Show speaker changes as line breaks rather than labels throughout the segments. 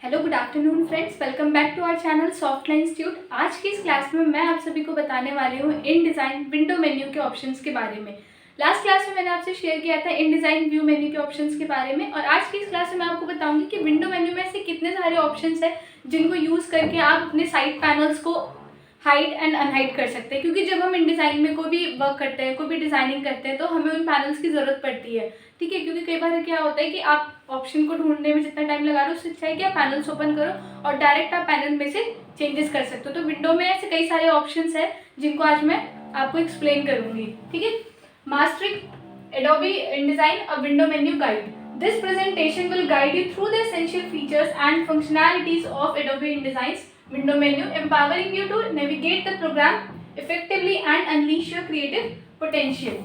Hello good afternoon friends, welcome back to our channel Softline institute. आज की इस class में मैं आप सभी को बताने वाली हूँ इन डिज़ाइन विंडो मेन्यू के ऑप्शंस के बारे में। लास्ट क्लास में मैंने आपसे शेयर किया था इन डिज़ाइन व्यू मेन्यू के ऑप्शंस के बारे में, और आज की इस क्लास में मैं आपको बताऊंगी कि विंडो मेन्यू में ऐसे कितने सारे ऑप्शंस हैं जिनको यूज़ करके आप अपने साइड पैनल्स को हाइड एंड अनहाइड कर सकते हैं। क्योंकि जब हम इन डिज़ाइन में कोई भी वर्क करते हैं, कोई भी डिज़ाइनिंग करते हैं, तो हमें उन पैनल्स की ज़रूरत पड़ती है। ठीक है, क्योंकि कई बार क्या होता है कि आप ऑप्शन को ढूंढने में जितना टाइम लगा रहे हो उससे अच्छा है कि आप पैनल्स ओपन करो और डायरेक्ट आप पैनल में से चेंजेस कर सकते हो। तो विंडो में ऐसे कई सारे ऑप्शंस हैं जिनको आज मैं आपको एक्सप्लेन करूंगी। ठीक है, mastering Adobe InDesign a window menu guide. This presentation will guide you through the essential features and functionalities of Adobe InDesign's window menu, empowering you to navigate the program effectively and unleash your creative potential.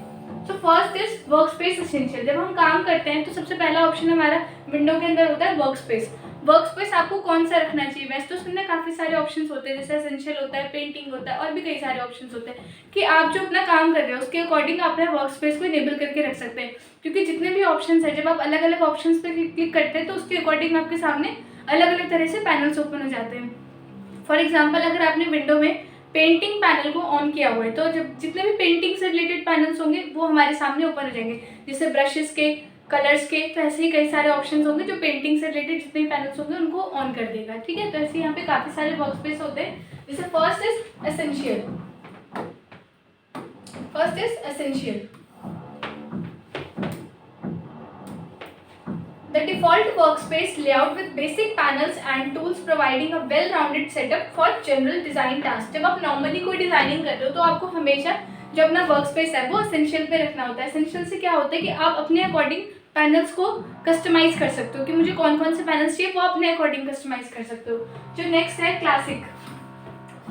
So first is workspace essential। जब हम काम करते हैं तो सबसे पहला option हमारा window के अंदर होता है वर्कस्पेस। वर्कस्पेस आपको कौन सा रखना चाहिए? वैसे तो उसके अंदर काफ़ी सारे ऑप्शंस होते हैं, जैसे एसेंशियल होता है, पेंटिंग होता है, और भी कई सारे ऑप्शंस होते हैं कि आप जो अपना काम कर रहे हो उसके अकॉर्डिंग आप अपने वर्कस्पेस को इनेबल करके रख सकते हैं। क्योंकि जितने भी ऑप्शंस हैं, जब आप अलग अलग ऑप्शंस पे क्लिक करते हैं तो उसके अकॉर्डिंग आपके सामने अलग अलग तरह से पैनल्स ओपन हो जाते हैं। फॉर एग्जाम्पल, अगर आपने विंडो में पेंटिंग पैनल को ऑन किया हुआ है तो जब जितने भी पेंटिंग से रिलेटेड पैनल्स होंगे वो हमारे सामने ओपन हो जाएंगे, जैसे ब्रशेस के, कलर्स के। तो ऐसे ही कई सारे ऑप्शंस होंगे जो पेंटिंग से रिलेटेड जितने भी पैनल्स होंगे उनको ऑन कर देगा। ठीक है, तो ऐसे यहाँ पे काफ़ी सारे वर्कस्पेस होते हैं। जैसे first is essential. The default workspace layout with basic panels and tools providing a well-rounded setup for general design tasks। जब आप नॉर्मली कोई डिजाइनिंग कर रहे हो तो आपको हमेशा जो अपना वर्कस्पेस है वो एसेंशियल पे रखना होता है। एसेंशियल से क्या होता है कि आप अपने अकॉर्डिंग पैनल्स को कस्टमाइज कर सकते हो कि मुझे कौन कौन से पैनल्स चाहिए वो अपने अकॉर्डिंग कस्टमाइज कर सकते हो। जो नेक्स्ट है classic,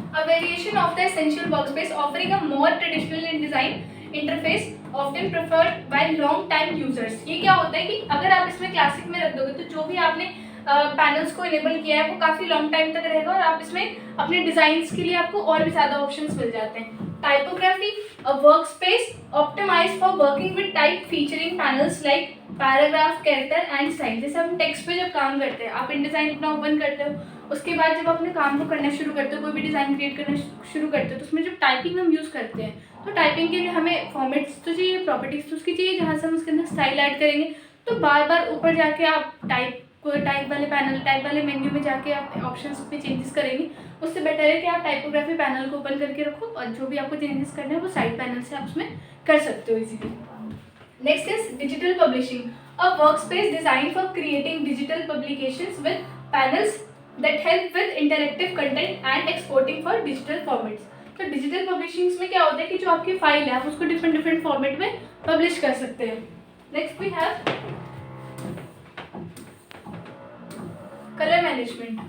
a variation of the essential workspace offering a more traditional in design interface often preferred by long time users। ये क्या होता है कि अगर आप इसमें क्लासिक में रख दोगे तो जो भी आपने पैनल्स को इनेबल किया है वो काफ़ी लॉन्ग टाइम तक रहेगा और आप इसमें अपने डिज़ाइंस के लिए आपको और भी ज़्यादा ऑप्शंस मिल जाते हैं। Typography, a workspace optimized for working with type featuring panels like paragraph, character and style. जैसे हम टेक्स्ट पे जब काम करते हैं, आप InDesign अपना ओपन करते हो, उसके बाद जब अपने काम को करना शुरू करते हो, कोई भी डिज़ाइन क्रिएट करना शुरू करते हो, तो उसमें जब टाइपिंग हम यूज़ करते हैं तो टाइपिंग के लिए हमें फॉर्मेट्स तो चाहिए, प्रॉपर्टीज तो उसकी चाहिए, जहाँ से हम उसके अंदर स्टाइल ऐड करेंगे। तो बार बार ऊपर जाके आप टाइप वाले पैनल, टाइप वाले मेन्यू में जाके आप ऑप्शंस पे चेंजेस करेंगे। उससे बेटर है कि आप टाइपोग्राफी पैनल को ओपन करके रखो और जो भी आपको चेंजेस करने हैं वो साइड पैनल से आप उसमें कर सकते हो easily. Next is digital publishing, a workspace designed for creating digital publications with panels that help with interactive content and exporting for digital formats। तो डिजिटल पब्लिशिंग्स में क्या होता है कि जो आपकी फाइल है आप उसको डिफरेंट फॉर्मेट में पब्लिश कर सकते हैं। Next we have colour management.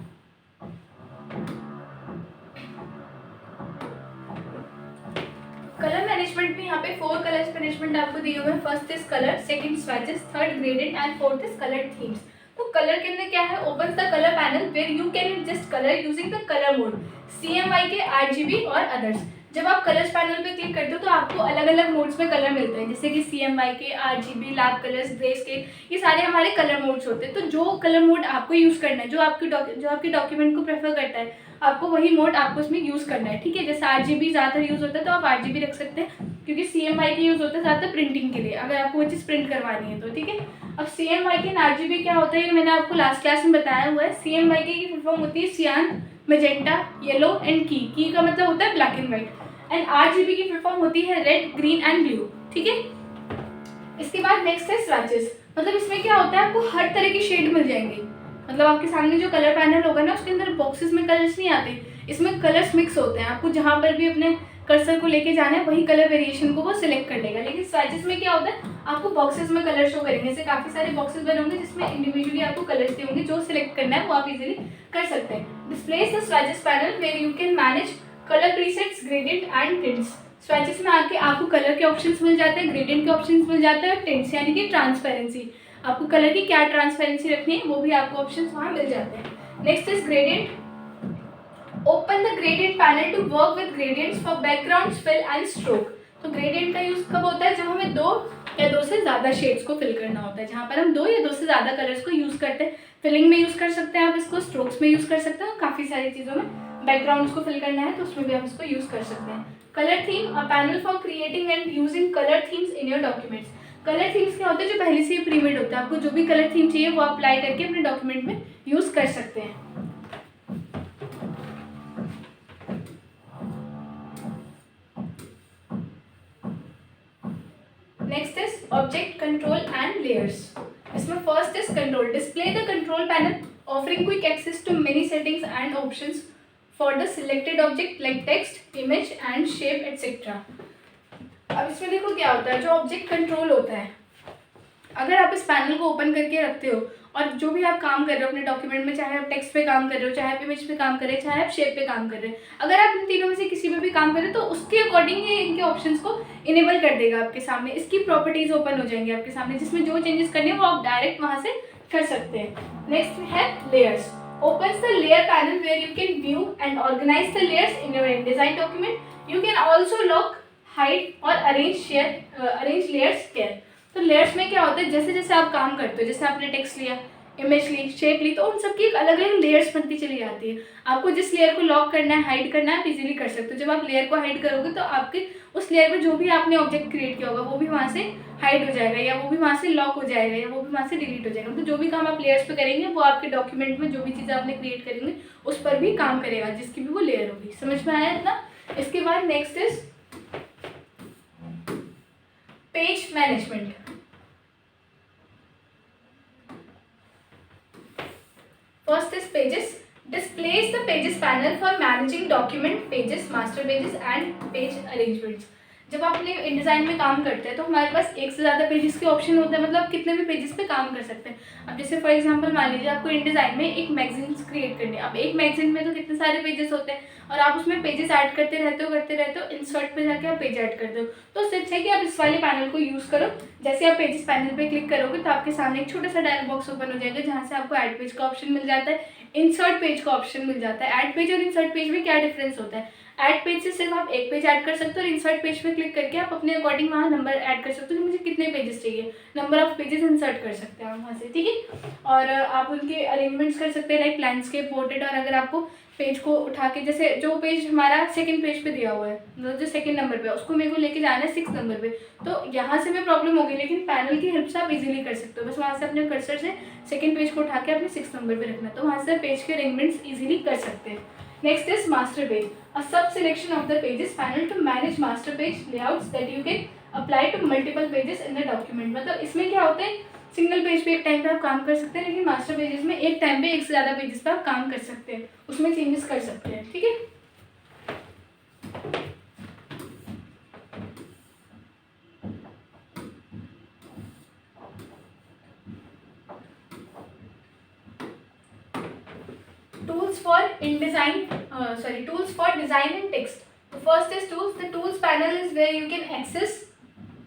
Colour management में यहाँ पे 4 कलर्स मैनेजमेंट आपको दिए हुए हैं। First is colour, second swatches, third gradient and fourth is colour themes. तो कलर के अंदर क्या है? Open the colour panel where you can adjust colour using the colour mode, CMYK के, RGB और अदर्स। जब आप कलर्स पैनल पे क्लिक करते हो तो आपको अलग अलग मोड्स में कलर मिलते हैं, जैसे कि CMYK के, RGB, lab colours, grey scale, ये सारे हमारे कलर मोड्स होते हैं। तो जो कलर मोड आपको यूज़ करना है, जो आपके डॉक्यूमेंट को प्रेफर करता है, आपको वही मोड आपको इसमें यूज़ करना है। ठीक है, जैसे RGB ज़्यादातर यूज़ होता है तो आप RGB रख सकते हैं, क्योंकि CMYK यूज़ होता है ज़्यादातर प्रिंटिंग के लिए, अगर आपको वो चीज़ प्रिंट करवानी है तो। ठीक है, अब CMYK एंड RGB क्या होता है ये मैंने आपको लास्ट क्लास में बताया हुआ है। CMYK की फुल फॉर्म होती है सियान, मैजेंटा, येलो एंड की का मतलब होता है black and white, and RGB की फुल फॉर्म होती है रेड, ग्रीन एंड ब्लू। ठीक है, इसके बाद नेक्स्ट है स्वैचेस। मतलब इसमें क्या होता है, आपको हर तरह की शेड मिल जाएंगे। मतलब आपके सामने जो कलर पैनल होगा ना उसके अंदर बॉक्सेस में कलर्स नहीं आते, इसमें कलर्स मिक्स होते हैं। आपको जहाँ पर भी अपने कर्सर को लेके जाना है वही कलर वेरिएशन को वो सिलेक्ट कर लेगा। लेकिन स्वैचेस में क्या होता है, आपको बॉक्सेस में कलर शो करेंगे। जैसे काफ़ी सारे बॉक्सेस बने होंगे जिसमें इंडिविजुअली आपको कलर्स दिए होंगे, जो सिलेक्ट करना है वो आप इजीली कर सकते हैं। Displace the swatches panel where you can manage colour presets, gradient and tints. Swatches में आके आपको कलर के ऑप्शंस मिल जाते हैं, ग्रेडियंट के ऑप्शंस मिल जाते हैं, और टिंट्स यानी कि ट्रांसपेरेंसी, आपको कलर की क्या ट्रांसपेरेंसी रखनी है वो भी आपको ऑप्शंस वहाँ मिल जाते हैं। Next is gradient. Open the gradient panel to work with gradients for background, fill and stroke. तो ग्रेडियंट का यूज़ कब होता है? जब हमें 2 या 2 से ज़्यादा शेड्स को फिल करना होता है, जहाँ पर हम 2 या 2 से ज़्यादा कलर्स को यूज़ करते हैं फिलिंग में यूज़ कर सकते हैं आप इसको, स्ट्रोक्स में यूज़ कर सकते हैं, काफ़ी सारी चीज़ों में। बैकग्राउंड्स को फिल करना है तो उसमें भी आप इसको यूज़ कर सकते हैं। Colour theme, a panel for creating and using colour themes in your documents. Colour themes क्या होते हैं, जो पहले से ही प्रीमेड होता है, आपको जो भी कलर थीम चाहिए वो अप्लाई करके अपने डॉक्यूमेंट में यूज़ कर सकते हैं। Next is object control and layers. इसमें first is control, display the control panel offering quick access to many settings and options for the selected object like text, image and shape etcetera. अब इसमें देखो क्या होता है, जो object control होता है, अगर आप इस पैनल को ओपन करके रखते हो और जो भी आप काम कर रहे हो अपने डॉक्यूमेंट में, चाहे आप टेक्स्ट पे काम कर रहे हो, चाहे आप इमेज पे काम कर रहे हो, चाहे आप शेप पे काम कर रहे हो, अगर आप इन तीनों में से किसी में भी काम कर रहे हो तो उसके अकॉर्डिंग ये इनके ऑप्शंस को इनेबल कर देगा आपके सामने। इसकी प्रॉपर्टीज ओपन हो जाएंगी आपके सामने, जिसमें जो चेंजेस करने हैं वो आप डायरेक्ट वहाँ से कर सकते हैं। नेक्स्ट है layers, opens the layer panel where you can view and organize the layers in your InDesign document. You can also lock, hide और arrange layers here. तो लेयर्स में क्या होता है, जैसे जैसे आप काम करते हो, जैसे आपने टेक्स्ट लिया, इमेज ली, शेप ली, तो उन सबकी एक अलग अलग लेयर्स बनती चली जाती है। आपको जिस लेयर को लॉक करना है, हाइड करना है, आप इजीली कर सकते हो। जब आप लेयर को हाइड करोगे तो आपके उस लेयर में जो भी आपने ऑब्जेक्ट क्रिएट किया होगा वो भी वहाँ से हाइड हो जाएगा, या वो भी वहाँ से लॉक हो जाएगा, या वो भी वहाँ से डिलीट हो जाएगा। तो जो भी काम आप लेयर्स पे करेंगे वो आपके डॉक्यूमेंट में जो भी चीज़ आपने क्रिएट करेंगे उस पर भी काम करेगा, जिसकी भी वो लेयर होगी। समझ में आया इतना? इसके बाद next is page management. First is pages. Displays the pages panel for managing document pages, master pages and page arrangements. जब आप अपने InDesign में काम करते हैं तो हमारे पास एक से ज़्यादा पेजेस के ऑप्शन होते हैं, मतलब कितने भी पेजेस पे काम कर सकते हैं। अब जैसे फॉर एग्जांपल मान लीजिए आपको InDesign में एक मैगजीन क्रिएट करनी है। अब एक मैगजीन में तो कितने सारे पेजेस होते हैं और आप उसमें पेजेस ऐड करते रहते हो, इंसर्ट पे जाके आप पेज ऐड करते हो। तो उससे अच्छा है कि आप इस वाले पैनल को यूज़ करो। जैसे आप पेजेस पैनल पे क्लिक करोगे तो आपके सामने एक छोटा सा डायलॉग बॉक्स ओपन हो जाएगा, जहाँ से आपको ऐड पेज का ऑप्शन मिल जाता है, इंसर्ट पेज का ऑप्शन मिल जाता है। ऐड पेज और इंसर्ट पेज में क्या डिफरेंस होता है, ऐड पेज से सिर्फ आप एक पेज ऐड कर सकते हो और इंसर्ट पेज पे क्लिक करके आप अपने अकॉर्डिंग वहाँ नंबर ऐड कर सकते हो कि मुझे कितने पेजेस चाहिए, नंबर ऑफ पेजेस इंसर्ट कर सकते हैं वहाँ से, ठीक है। और आप उनके अरेंजमेंट्स कर सकते हैं, लाइक लैंडस्केप, पोर्ट्रेट। और अगर आपको पेज को उठा के, जैसे जो पेज हमारा सेकंड पेज पे दिया हुआ है, मतलब जो सेकंड नंबर पे, उसको मेरे को लेके जाना है 6 नंबर पे, तो यहाँ से मैं प्रॉब्लम होगी, लेकिन पैनल की हेल्प से आप इजीली कर सकते हो। बस वहाँ से अपने कर्सर से सेकंड पेज को उठा के अपने 6 नंबर पे रखना, तो वहाँ से पेज के अरेंजमेंट्स इजीली कर सकते हैं। Next is master page, a sub-selection of the pages panel to manage master page layouts that you can apply to multiple pages in the document। मतलब इसमें क्या होता है, सिंगल पेज पे एक टाइम पे आप काम कर सकते हैं, लेकिन मास्टर पेजेस में एक टाइम पे एक से ज़्यादा पेजेस पे आप काम कर सकते हैं, उसमें चेंजेस कर सकते हैं, ठीक है। Tools for design and text. The first is tools. The tools panel is where you can access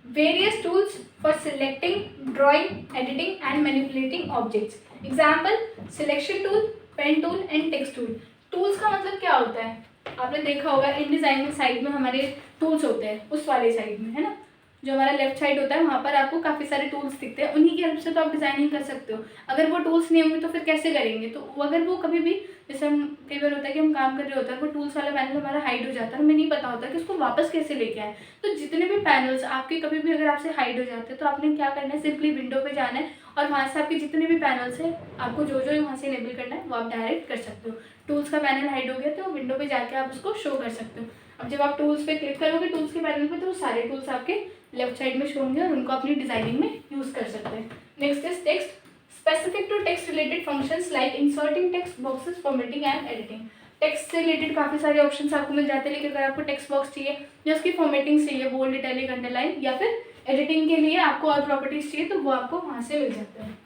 various tools for selecting, drawing, editing and manipulating objects. Example, selection tool, pen tool and text tool. Tools का मतलब क्या होता है, आपने देखा होगा InDesign में side में हमारे टूल्स होते हैं, उस वाले साइड में है ना, जो हमारा लेफ्ट साइड होता है वहाँ पर आपको काफ़ी सारे टूल्स दिखते हैं, उन्हीं की हेल्प से तो आप डिज़ाइनिंग कर सकते हो। अगर वो टूल्स नहीं होंगे तो फिर कैसे करेंगे, तो अगर वो कभी भी, जैसे हम कई बार होता है कि हम काम कर रहे होते हैं, वो टूल्स वाला पैनल हमारा हाइड हो जाता है, हमें नहीं पता होता कि उसको वापस कैसे लेके आए। तो जितने भी पैनल्स आपके कभी भी अगर आपसे हाइड हो जाते हैं तो आपने क्या करना है, सिंपली विंडो पे जाना है और वहाँ से आपके जितने भी पैनल्स हैं, आपको जो जो वहाँ से इनेबल करना है वो आप डायरेक्ट कर सकते हो। टूल्स का पैनल हाइड हो गया तो विंडो पे जाके आप उसको शो कर सकते हो। अब जब आप टूल्स पे क्लिक करोगे टूल्स के पैनल पे, तो सारे टूल्स आपके लेफ्ट साइड में शो होंगे और उनको अपनी डिजाइनिंग में यूज़ कर सकते हैं। Next is text, specific to text related functions like inserting text boxes, formatting and editing. Text से रिलेटेड काफ़ी सारे ऑप्शंस आपको मिल जाते हैं, लेकिन अगर आपको टेक्स्ट बॉक्स चाहिए या उसकी फॉर्मेटिंग चाहिए, बोल्ड, इटैलिक, अंडरलाइन, या फिर एडिटिंग के लिए आपको और प्रॉपर्टीज चाहिए, तो वो आपको वहाँ से मिल जाते हैं।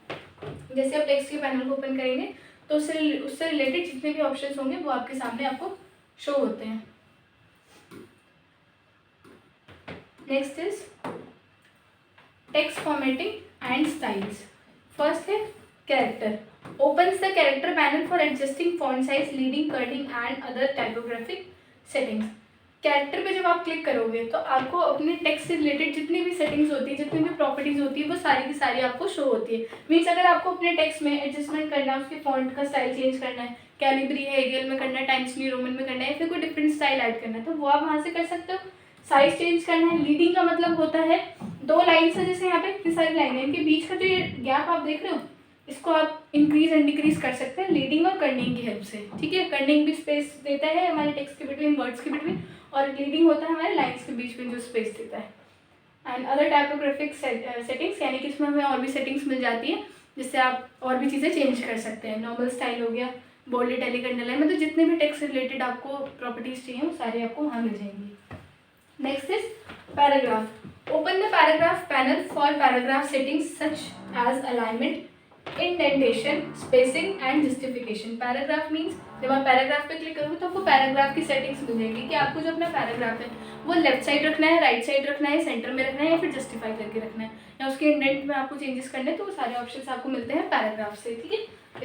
जैसे आप टेक्स्ट के पैनल को ओपन करेंगे तो उससे रिलेटेड जितने भी ऑप्शंस होंगे वो आपके सामने आपको शो होते हैं। Next is text formatting and styles. First है character, opens the character panel for adjusting font size, leading, cutting and other typographic settings। Character पे जब आप क्लिक करोगे तो आपको अपने टेक्स्ट से रिलेटेड जितनी भी सेटिंग्स होती है, जितनी भी प्रॉपर्टीज़ होती है, वो सारी की सारी आपको शो होती है। मीन्स अगर आपको अपने टेक्स्ट में एडजस्टमेंट करना है, उसके फॉन्ट का स्टाइल चेंज करना है, कैलिब्री है, एरियल में करना है, टाइम्स न्यू रोमन में करना है, या फिर कोई डिफरेंट स्टाइल ऐड करना है, तो वो आप वहाँ से कर सकते हो। साइज चेंज करना है। लीडिंग का मतलब होता है 2 लाइन्स है, जैसे यहाँ पे इतनी सारी लाइन है, इनके बीच का जो ये गैप आप देख रहे हो, इसको आप इंक्रीज एंड डिक्रीज कर सकते हैं लीडिंग और कर्निंग की हेल्प से। ठीक है, कर्निंग भी स्पेस देता है हमारे टेक्स्ट के बिटवीन, वर्ड्स के बिटवीन, और लीडिंग होता है हमारे लाइन्स के बीच में जो स्पेस देता है। एंड अदर टाइपोग्राफिक सेटिंग्स, यानी कि इसमें हमें और भी सेटिंग्स मिल जाती है जिससे आप और भी चीज़ें चेंज कर सकते हैं। नॉर्मल स्टाइल हो गया, बोल्ड इटैलिक अंडरलाइन, मतलब जितने भी टेक्स्ट से रिलेटेड आपको प्रॉपर्टीज चाहिए वो सारी आपको वहाँ मिल जाएंगी। Next is paragraph. Open the paragraph panel for paragraph settings such as alignment, indentation, spacing and justification. Paragraph means जब आप पैराग्राफ पे क्लिक करोगे तो आपको पैराग्राफ की सेटिंग्स मिल जाएगी कि आपको जो अपना पैराग्राफ है वो लेफ्ट साइड रखना है, राइट साइड रखना है, सेंटर में रखना है, या फिर जस्टिफाई करके रखना है, या उसके इंडेंट में आपको चेंजेस करने हैं, तो वो सारे ऑप्शंस आपको मिलते हैं पैराग्राफ से। ठीक है,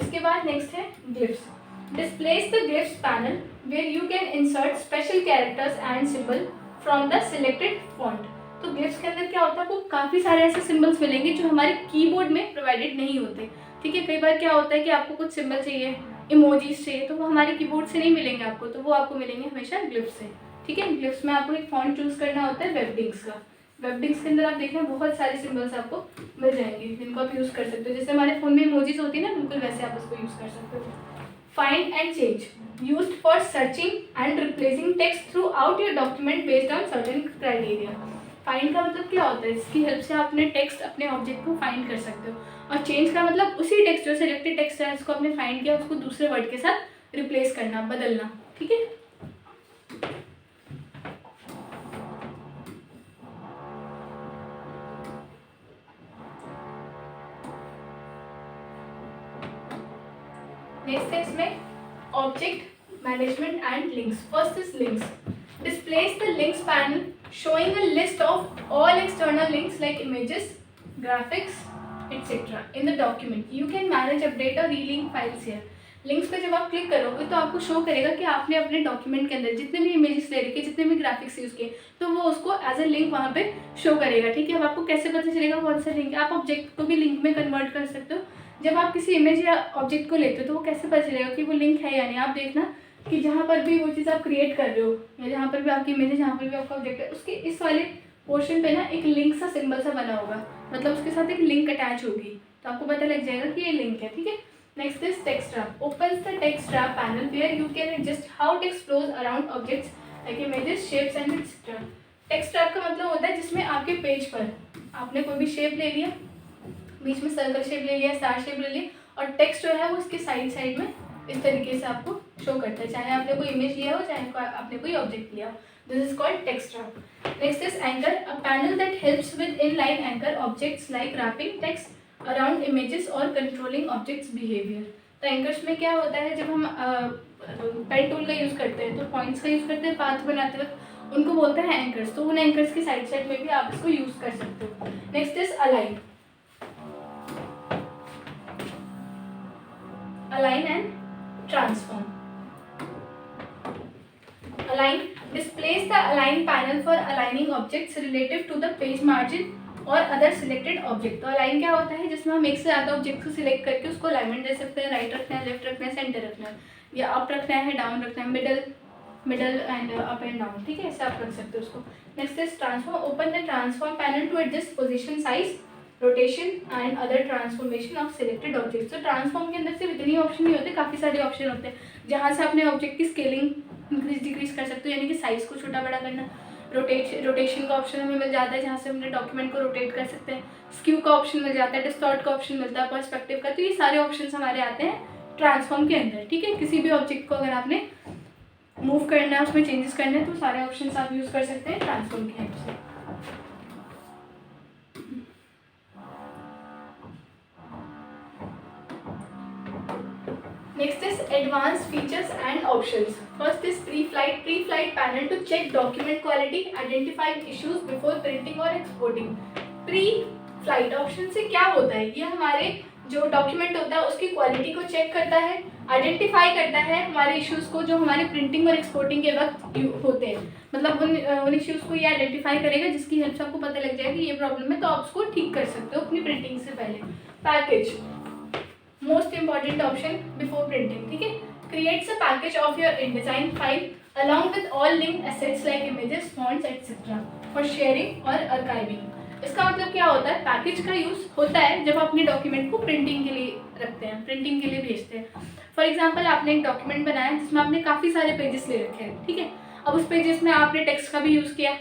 इसके बाद नेक्स्ट है glyphs. Displays the glyphs panel where you can insert special characters and symbol from the selected font. तो ग्लिफ्स के अंदर क्या होता है, आपको काफ़ी सारे ऐसे सिंबल्स मिलेंगे जो हमारे कीबोर्ड में प्रोवाइडेड नहीं होते। ठीक है, कई बार क्या होता है कि आपको कुछ सिंबल चाहिए, इमोजीज चाहिए, तो वो हमारे कीबोर्ड से नहीं मिलेंगे आपको, तो वो आपको मिलेंगे हमेशा ग्लिफ्स से। ठीक है, ग्लिफ्स में आपको एक फॉन्ट चूज करना होता है वेबडिंग्स का। वेबडिंग्स के अंदर आप देखना बहुत सारे सिंबल्स आपको मिल जाएंगे जिनको आप यूज़ कर सकते हो। जैसे हमारे फ़ोन में इमोजीज होती है ना, बिल्कुल वैसे आप उसको यूज़ कर सकते हो। Find and change, used for searching and replacing text through out your document based on certain criteria. Find का मतलब क्या होता है, इसकी हेल्प से आप अपने टेक्स्ट, अपने ऑब्जेक्ट को फाइंड कर सकते हो। और चेंज का मतलब उसी टेक्स्ट, जो सिलेक्टेड टेक्स्ट है उसको आपने फाइंड किया, उसको दूसरे वर्ड के साथ रिप्लेस करना, बदलना। ठीक है, नेक्स्ट है इसमें object management and links. First is links. Displace the links panel showing a list of all external links like images, graphics, etc. in the document. You can manage, update or relink files here. Links पे जब आप click करोगे तो आपको show करेगा कि आपने अपने डॉक्यूमेंट के अंदर जितने भी इमेजेस ले रखे, जितने भी ग्राफिक्स यूज़ किए, तो वो उसको एज अ लिंक वहाँ पे शो करेगा। ठीक है, अब आपको कैसे पता चलेगा कौन सा लिंक है? आप ऑब्जेक्ट को भी लिंक में कन्वर्ट कर सकते हो। जब आप किसी इमेज या ऑब्जेक्ट को लेते हो तो वो कैसे पता चलेगा कि वो लिंक है या नहीं? आप देखना कि जहाँ पर भी वो चीज़ आप क्रिएट कर रहे हो, या जहाँ पर भी आपकी इमेज है, जहाँ पर भी आपका ऑब्जेक्ट है, उसके इस वाले पोर्शन पे ना एक लिंक सा सिंबल सा बना होगा, मतलब उसके साथ एक लिंक अटैच होगी, तो आपको पता लग जाएगा कि ये लिंक है। ठीक है, next is text wrap. Opens the text wrap panel where you can adjust how text flows around objects like images, shapes and etcetera. Text wrap का मतलब होता है जिसमें आपके पेज पर आपने कोई भी शेप ले लिया, बीच में सर्कल शेप ले लिया, स्टार शेप ले लिया, और टेक्स्ट जो है वो उसके साइड में इस तरीके से आपको शो करता है, चाहे आपने कोई इमेज लिया हो, चाहे आपने कोई ऑब्जेक्ट लिया हो। This is called text wrap. Next is anchor, a panel that helps with inline anchor objects like wrapping text around images और कंट्रोलिंग ऑब्जेक्ट्स बिहेवियर। तो एंकर्स में क्या होता है, जब हम पेन टूल का यूज़ करते हैं तो पॉइंट्स का यूज़ करते हैं पाथ बनाते वक्त, उनको बोलते हैं एंकर्स। तो उन एंकर्स की साइड में भी आप इसको यूज़ कर सकते हो। Next is align. Align and transform. Align displays the align panel for aligning objects relative to the page margin और other selected object। तो align क्या होता है, जिसमें हम एक से ज़्यादा ऑब्जेक्ट को सिलेक्ट करके उसको अलाइनमेंट दे सकते हैं, राइट रखना है, लेफ्ट रखना है, सेंटर रखना है, या अप रखना है, डाउन रखना है, middle and up and down. ठीक है, ऐसे आप रख सकते हो उसको। Next is transform. Open the transform panel to adjust position, size, rotation and other transformation of selected object. तो ट्रांसफॉर्म के अंदर सिर्फ इतनी ऑप्शन नहीं होते, काफ़ी सारे ऑप्शन होते हैं जहाँ से अपने ऑब्जेक्ट की स्केलिंग इंक्रीज डिक्रीज कर सकते हो, यानी कि साइज़ को छोटा बड़ा करना। रोटेशन का ऑप्शन हमें मिल जाता है जहाँ से हमने डॉक्यूमेंट को रोटेट कर सकते हैं। स्क्यू का ऑप्शन मिल जाता है, डिस्टॉर्ट का ऑप्शन मिलता है, पर्सपेक्टिव का। तो ये सारे ऑप्शन हमारे आते हैं ट्रांसफॉर्म के अंदर। ठीक है, किसी भी ऑब्जेक्ट को अगर आपने मूव करना है, उसमें चेंजेस करने हैं, तो सारे ऑप्शन आप यूज़ कर सकते हैं ट्रांसफॉर्म की हेल्प से। Next is advanced features and options. First is pre-flight. Pre-flight panel to check document quality, identify issues before printing or exporting. Pre-flight option से क्या होता है, ये हमारे जो डॉक्यूमेंट होता है उसकी क्वालिटी को चेक करता है, आइडेंटिफाई करता है हमारे इश्यूज़ को जो हमारी प्रिंटिंग और एक्सपोर्टिंग के वक्त होते हैं। मतलब उन इश्यूज़ को ये आइडेंटिफाई करेगा जिसकी हेल्प से आपको पता लग जाएगा कि ये प्रॉब्लम है, तो आप उसको ठीक कर सकते हो अपनी प्रिंटिंग से पहले। Package, most important option before printing, ठीक है। Creates a package of your InDesign file along with all linked assets like images, fonts, etc. for sharing और archiving। इसका मतलब क्या होता है, पैकेज का यूज़ होता है जब आप अपने डॉक्यूमेंट को प्रिंटिंग के लिए रखते हैं, प्रिंटिंग के लिए भेजते हैं। फॉर एग्जांपल आपने एक डॉक्यूमेंट बनाया जिसमें आपने काफ़ी सारे पेजेस ले रखे हैं, ठीक है। अब उस पेजेस में आपने टेक्स्ट का भी यूज़ किया,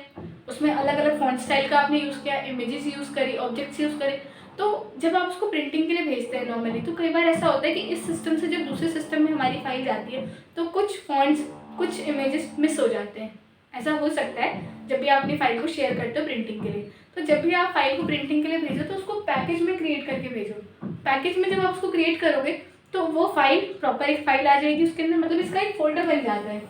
उसमें अलग अलग फॉन्ट स्टाइल का आपने यूज़ किया, इमेजेस यूज़ करी, ऑब्जेक्ट्स यूज़ करे। तो जब आप उसको प्रिंटिंग के लिए भेजते हैं नॉर्मली, तो कई बार ऐसा होता है कि इस सिस्टम से जब दूसरे सिस्टम में हमारी फाइल जाती है तो कुछ फॉन्ट्स, कुछ इमेजेस मिस हो जाते हैं। ऐसा हो सकता है जब भी आप अपनी फाइल को शेयर करते हो प्रिंटिंग के लिए। तो जब भी आप फाइल को प्रिंटिंग के लिए भेजो तो उसको पैकेज में क्रिएट करके भेजो। पैकेज में जब आप उसको क्रिएट करोगे तो वो फाइल प्रॉपर एक फाइल आ जाएगी उसके अंदर, मतलब इसका एक फोल्डर बन जाता है।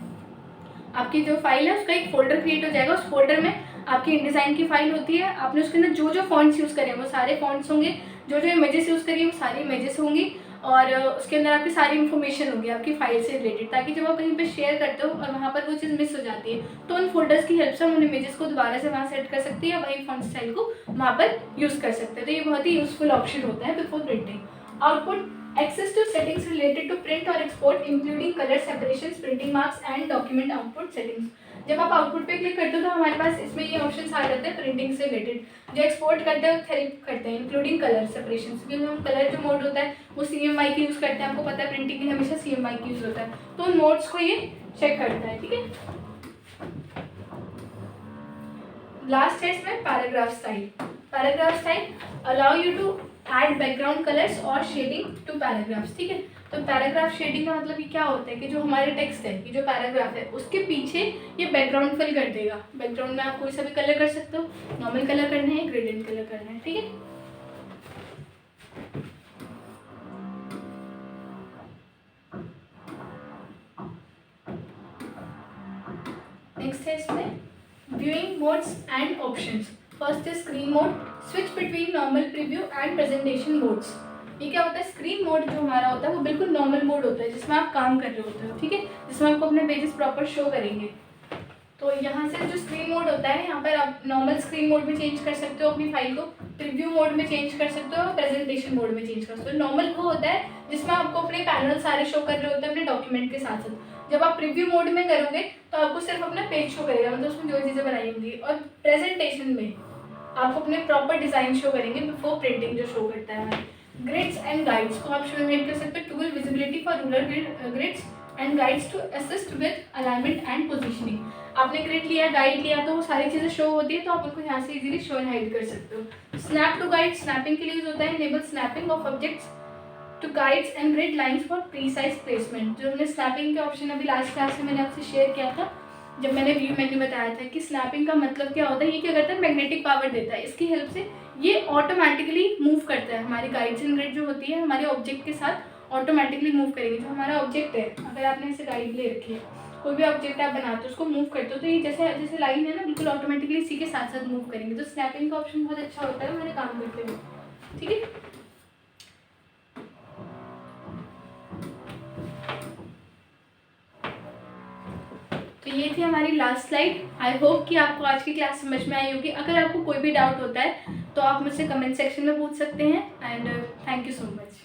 आपकी जो फाइल है उसका एक फोल्डर क्रिएट हो जाएगा। उस फोल्डर में आपकी InDesign की फाइल होती है, आपने उसके अंदर जो जो फॉन्ट्स यूज़ करें वो सारे फॉन्ट्स होंगे, जो जो इमेजेस यूज़ करिए वो सारी इमेजेस होंगी, और उसके अंदर आपकी सारी इन्फॉर्मेशन होगी आपकी फाइल से रिलेटेड, ताकि जब आप कहीं पे शेयर करते हो और वहाँ पर वो चीज़ मिस हो जाती है तो उन फोल्डर्स की हेल्प से हम उन इमेजेस को दोबारा से वहाँ सेट कर सकते हैं या वही फॉन्ट स्टाइल को वहाँ पर यूज़ कर सकते हैं। तो ये बहुत ही यूजफुल ऑप्शन होता है before printing. Output, access to settings related to print or export including color separations, printing marks and document output settings। जब आप आउटपुट पे क्लिक करते हो तो हमारे पास इसमें ये ऑप्शंस आ जाते हैं प्रिंटिंग से रिलेटेड। जो एक्सपोर्ट करते हैं हेल्प करते हैं इंक्लूडिंग कलर सेपरेशन, क्योंकि हम कलर जो मोड होता है वो CMY की यूज़ करते हैं। आपको पता है प्रिंटिंग के लिए हमेशा CMY की यूज़ होता है, तो उन मोड्स को ये चेक करता है, ठीक है। लास्ट है इसमें paragraph style. Paragraph style allow you to add background colours और शेडिंग टू पैराग्राफ्स, ठीक है। तो पैराग्राफ शेडिंग का मतलब ये क्या होता है कि जो हमारे टेक्स्ट है, ये जो पैराग्राफ है उसके पीछे ये बैकग्राउंड फिल कर देगा। बैकग्राउंड में आप कोई सा भी कलर कर सकते हो, नॉर्मल कलर करना है, ग्रेडियंट कलर करना है, ठीक है। नेक्स्ट है इसमें viewing modes and options. First है screen mode, switch between normal preview and presentation modes. ये क्या होता है, स्क्रीन मोड जो हमारा होता है वो बिल्कुल नॉर्मल मोड होता है जिसमें आप काम कर रहे होते हो, ठीक है, जिसमें आपको अपने पेजेस प्रॉपर शो करेंगे। तो यहाँ से जो स्क्रीन मोड होता है यहाँ पर आप नॉर्मल स्क्रीन मोड में चेंज कर सकते हो अपनी फाइल को, प्रीव्यू मोड में चेंज कर सकते हो और प्रेजेंटेशन मोड में चेंज कर सकते हो। नॉर्मल वो होता है जिसमें आपको अपने पैनल सारे शो कर रहे होते हैं अपने डॉक्यूमेंट के साथ साथ। जब आप प्रीव्यू मोड में करोगे तो आपको सिर्फ अपना पेज शो करेगा, मतलब उसमें जो चीज़ें बनाई होंगी, और प्रेजेंटेशन में आपको अपने प्रॉपर डिज़ाइन शो करेंगे बिफोर प्रिंटिंग जो शो करता है हमारे। ग्रिड्स एंड गाइड्स को आप शो कर सकते हो, tool visibility for ruler grids and guides to assist with alignment and positioning. आपने ग्रिड लिया, गाइड लिया, तो वो सारी चीज़ें शो होती है, तो आप उनको यहाँ से इजीली शो एंड हाइड कर सकते हो। स्नैप टू गाइड, स्नैपिंग के लिए यूज होता है। Enable snapping of objects to guides and grid lines for precise placement. जो हमने स्नैपिंग के ऑप्शन अभी लास्ट क्लास में मैंने आपसे शेयर किया था, जब मैंने व्यू मेन्यू बताया था कि स्नैपिंग का मतलब क्या होता है। ये क्या करता है, मैग्नेटिक पावर देता है। इसकी हेल्प से ये ऑटोमेटिकली मूव करता है, हमारी गाइड्स एंड ग्रिड जो होती है हमारे ऑब्जेक्ट के साथ ऑटोमेटिकली मूव करेंगे। जो हमारा ऑब्जेक्ट है, अगर आपने इसे गाइड ले रखी है, कोई भी ऑब्जेक्ट आप बनाते हो उसको मूव करते हो, तो ये जैसे जैसे लाइन है ना, बिल्कुल ऑटोमेटिकली इसी के साथ साथ मूव करेंगे। तो स्नैपिंग का ऑप्शन बहुत अच्छा होता है हमारे काम करते हुए, ठीक है। तो ये थी हमारी लास्ट स्लाइड। आई होप कि आपको आज की क्लास समझ में आई होगी। अगर आपको कोई भी डाउट होता है तो आप मुझसे कमेंट सेक्शन में पूछ सकते हैं। And thank you so much.